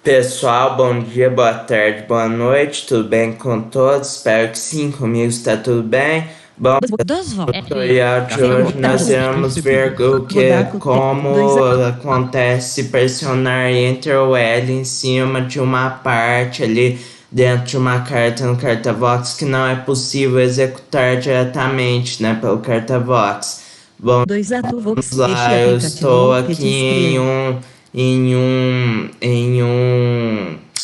Pessoal, bom dia, boa tarde, boa noite, tudo bem com todos? Espero que sim, comigo está tudo bem. Bom, no tutorial de hoje nós iremos ver como acontece pressionar Enter ou L em cima de uma parte ali dentro de uma carta no cartavox que não é possível executar diretamente, né, pelo cartavox. Bom, vamos lá, eu estou aqui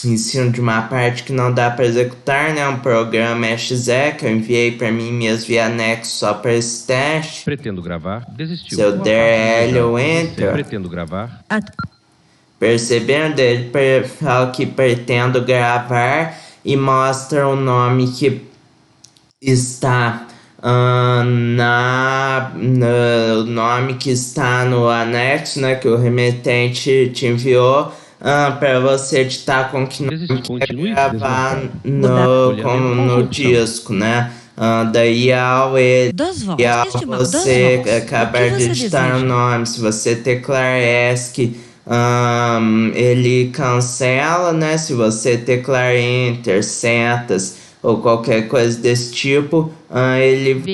em cima de uma parte que não dá para executar, né? Um programa exe que eu enviei para mim mesmo via anexo só para esse teste. Pretendo gravar, desistiu. Se eu der L ou Enter, pretendo gravar. Percebendo, ele fala que pretendo gravar e mostra o nome que está o nome que está no anexo, né, que o remetente te enviou, para você editar com que não quer gravar no disco, né? Daí ao você acabar de editar o nome, se você teclar ESC, ele cancela, né? Se você teclar Enter, setas ou qualquer coisa desse tipo, ele vai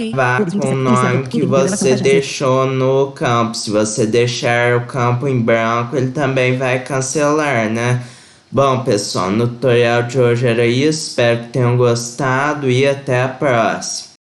gravar com o nome que você deixou no campo. Se você deixar o campo em branco, ele também vai cancelar, né? Bom, pessoal, no tutorial de hoje era isso. Espero que tenham gostado e até a próxima.